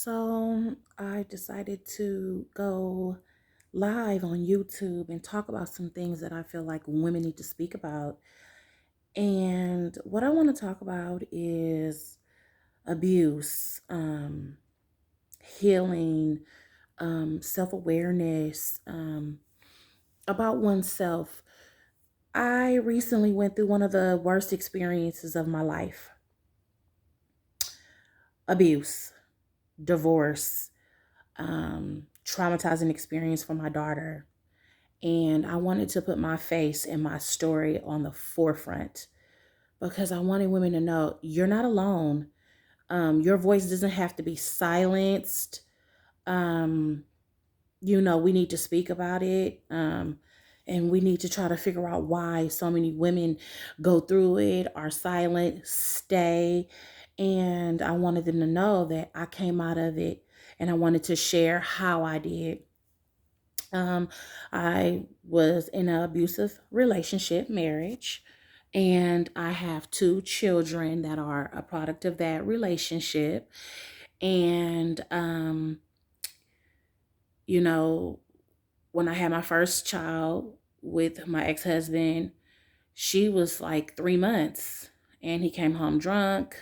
So I decided to go live on YouTube and talk about some things that I feel like women need to speak about. And what I want to talk about is abuse, healing, self awareness, about oneself. I recently went through one of the worst experiences of my life: abuse, divorce, traumatizing experience for my daughter. And I wanted to put my face and my story on the forefront because I wanted women to know you're not alone. Your voice doesn't have to be silenced. Um, we need to speak about it. And we need to try to figure out why so many women go through it, are silent, stay. And I wanted them to know that I came out of it and I wanted to share how I did. Um, I was in an abusive relationship, marriage, and I have two children that are a product of that relationship. And, you know, when I had my first child with my ex husband, she was like 3 months, and he came home drunk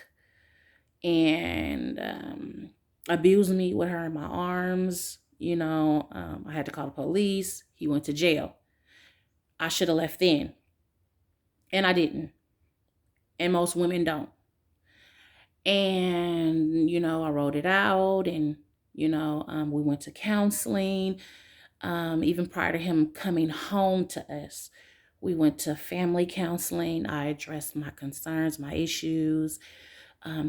and abused me with her in my arms. I had to call the police. He went to jail. I should have left then, and I didn't. And most women don't. And, I wrote it out, and, we went to counseling. Even prior to him coming home to us, we went to family counseling. I addressed my concerns, my issues.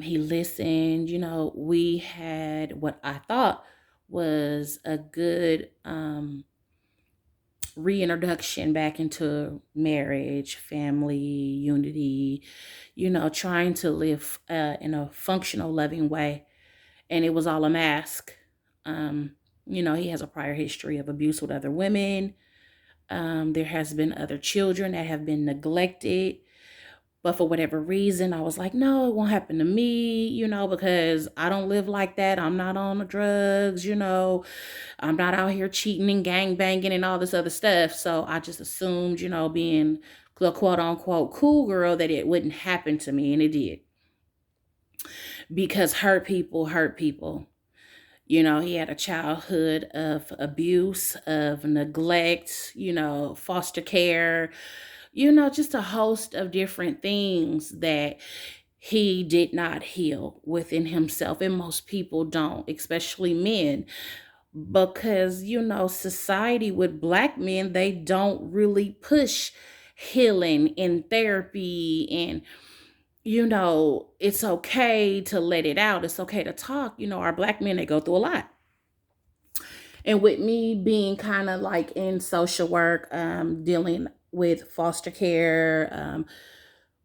He listened. We had what I thought was a good reintroduction back into marriage, family, unity, trying to live in a functional, loving way. And it was all a mask. He has a prior history of abuse with other women. There has been other children that have been neglected. But for whatever reason, I was like, no, it won't happen to me, because I don't live like that. I'm not on the drugs, I'm not out here cheating and gang banging and all this other stuff. So I just assumed, being the quote unquote cool girl, that it wouldn't happen to me. And it did. Because hurt people hurt people. He had a childhood of abuse, of neglect, foster care, just a host of different things that he did not heal within himself. And most people don't, especially men, because, society with Black men, they don't really push healing and therapy. And, it's okay to let it out. It's okay to talk. Our Black men, they go through a lot. And with me being kind of like in social work, dealing with foster care,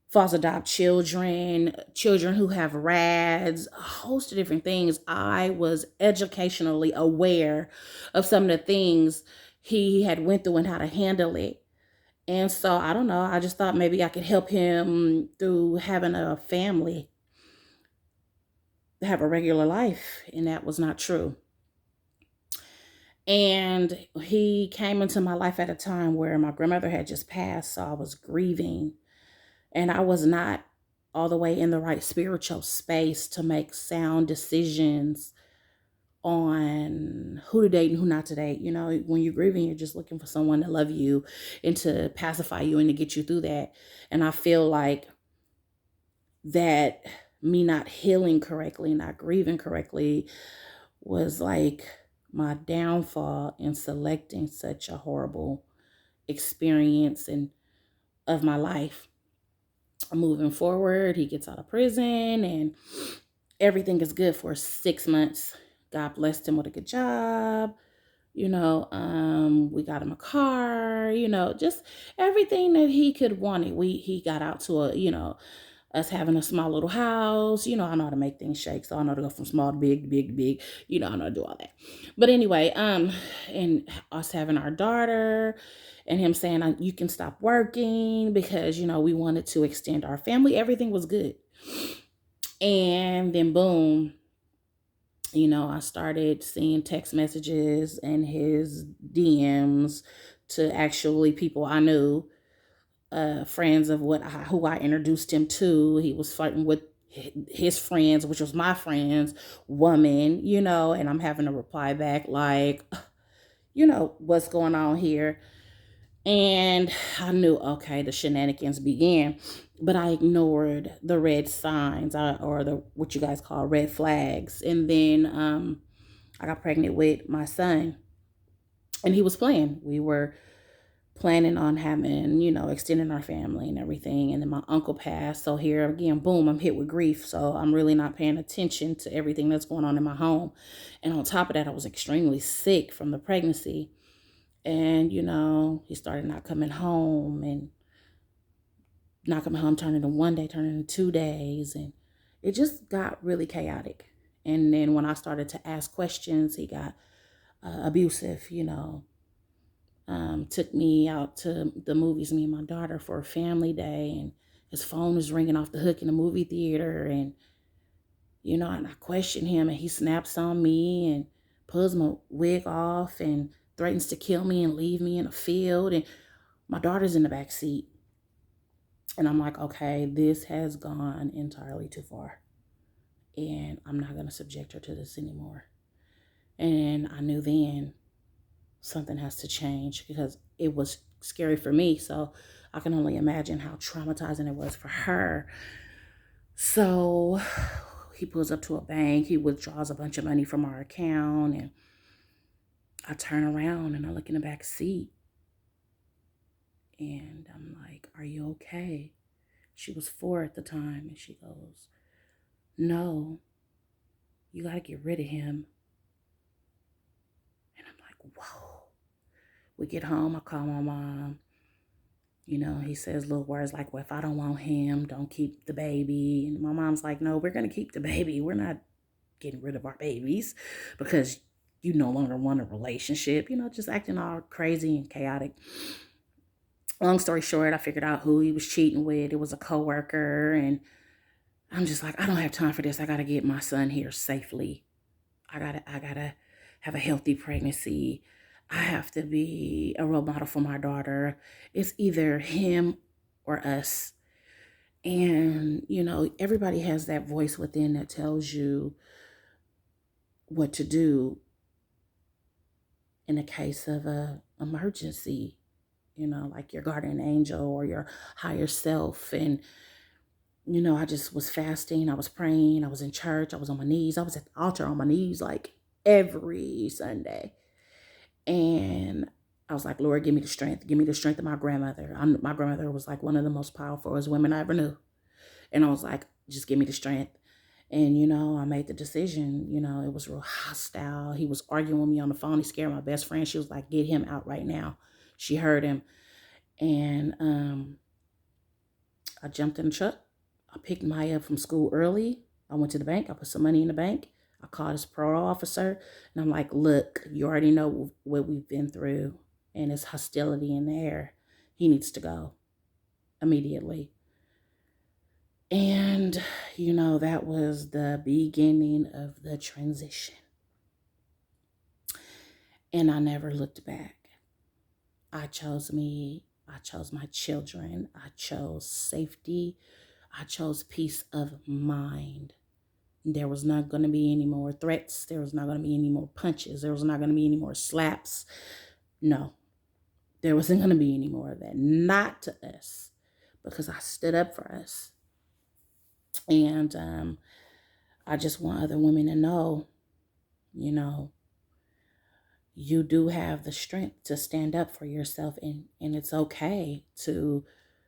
false adopt children, children who have RADs, a host of different things, I was educationally aware of some of the things he had went through and how to handle it. And so I don't know, I just thought maybe I could help him through having a family, have a regular life, and that was not true. And he came into my life at a time where my grandmother had just passed, so I was grieving. And I was not all the way in the right spiritual space to make sound decisions on who to date and who not to date. When you're grieving, you're just looking for someone to love you and to pacify you and to get you through that. And I feel like that me not healing correctly, not grieving correctly, was like my downfall in selecting such a horrible experience and of my life. Moving forward, he gets out of prison and everything is good for 6 months. God blessed him with a good job. We got him a car, just everything that he could want it. He got out to us having a small little house. I know how to make things shake, so I know how to go from small to big, big to big. I know how to do all that. But anyway, and us having our daughter, and him saying you can stop working because we wanted to extend our family. Everything was good, and then boom, I started seeing text messages and his DMs to actually people I knew, friends of who I introduced him to. He was flirting with his friends, which was my friend's woman, and I'm having to reply back like, what's going on here? And I knew, okay, the shenanigans began, but I ignored the red signs, or the what you guys call red flags. And then I got pregnant with my son, and he was playing. We were planning on having, extending our family and everything. And then my uncle passed. So here again, boom, I'm hit with grief. So I'm really not paying attention to everything that's going on in my home. And on top of that, I was extremely sick from the pregnancy. And, he started not coming home, and not coming home, turning to one day, turning to 2 days. And it just got really chaotic. And then when I started to ask questions, he got abusive, took me out to the movies, me and my daughter, for a family day, and his phone was ringing off the hook in the movie theater. And, and I questioned him, and he snaps on me and pulls my wig off and threatens to kill me and leave me in a field. And my daughter's in the back seat. And I'm like, okay, this has gone entirely too far. And I'm not going to subject her to this anymore. And I knew then something has to change, because it was scary for me. So I can only imagine how traumatizing it was for her. So he pulls up to a bank. He withdraws a bunch of money from our account. And I turn around and I look in the back seat. And I'm like, are you okay? She was 4 at the time. And she goes, no, you got to get rid of him. And I'm like, whoa. We get home. I call my mom. He says little words like, well, if I don't want him, don't keep the baby. And my mom's like, no, we're going to keep the baby. We're not getting rid of our babies because you no longer want a relationship, just acting all crazy and chaotic. Long story short, I figured out who he was cheating with. It was a coworker. And I'm just like, I don't have time for this. I got to get my son here safely. I gotta have a healthy pregnancy. I have to be a role model for my daughter. It's either him or us. And, everybody has that voice within that tells you what to do in a case of a emergency, like your guardian angel or your higher self. And, I just was fasting. I was praying. I was in church. I was on my knees. I was at the altar on my knees like every Sunday. And I was like, Lord, give me the strength. Give me the strength of my grandmother. My grandmother was like one of the most powerful women I ever knew. And I was like, just give me the strength. And, I made the decision. It was real hostile. He was arguing with me on the phone. He scared my best friend. She was like, get him out right now. She heard him. And I jumped in the truck. I picked Maya up from school early. I went to the bank. I put some money in the bank. I called his parole officer, and I'm like, look, you already know what we've been through, and it's hostility in the air. He needs to go immediately. And, that was the beginning of the transition. And I never looked back. I chose me. I chose my children. I chose safety. I chose peace of mind. There was not going to be any more threats. There was not going to be any more punches. There was not going to be any more slaps. No, there wasn't going to be any more of that. Not to us, because I stood up for us. And I just want other women to know, you do have the strength to stand up for yourself, and it's okay to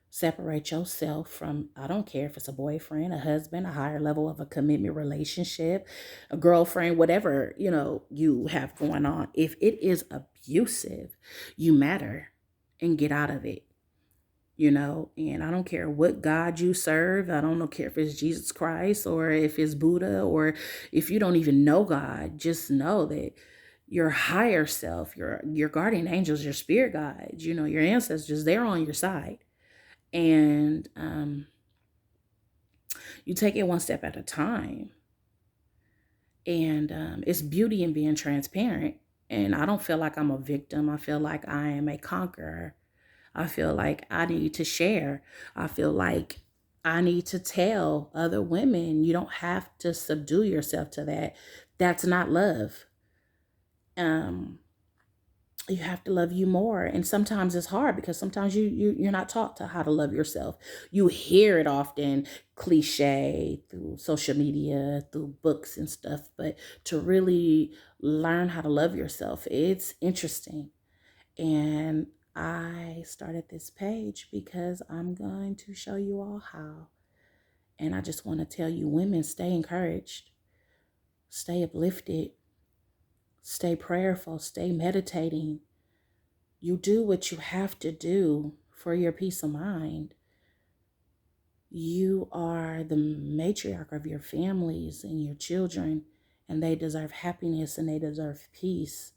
separate yourself from, I don't care if it's a boyfriend, a husband, a higher level of a commitment relationship, a girlfriend, whatever, you have going on. If it is abusive, you matter, and get out of it. And I don't care what God you serve. I don't care if it's Jesus Christ or if it's Buddha, or if you don't even know God. Just know that your higher self, your guardian angels, your spirit guides, your ancestors, they're on your side. And you take it one step at a time. And it's beauty in being transparent. And I don't feel like I'm a victim. I feel like I am a conqueror. I feel like I need to share. I feel like I need to tell other women you don't have to subdue yourself to that. That's not love. Um, you have to love you more, and sometimes it's hard because sometimes you're not taught to how to love yourself. You hear it often, cliche, through social media, through books and stuff, but to really learn how to love yourself, it's interesting. And I started this page because I'm going to show you all how. And I just want to tell you, women, stay encouraged, stay uplifted, stay prayerful, stay meditating. You do what you have to do for your peace of mind. You are the matriarch of your families and your children, and they deserve happiness and they deserve peace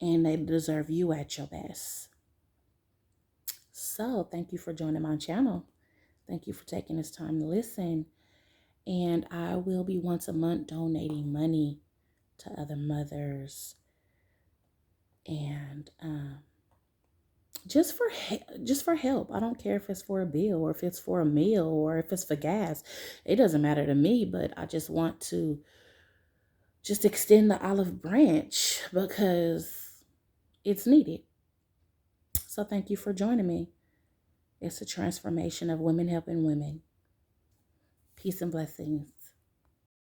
and they deserve you at your best. So, thank you for joining my channel. Thank you for taking this time to listen. And I will be once a month donating money to other mothers and just for help. I don't care if it's for a bill or if it's for a meal or if it's for gas. It doesn't matter to me, but I just want to just extend the olive branch because it's needed. So thank you for joining me. It's a transformation of women helping women. Peace and blessings.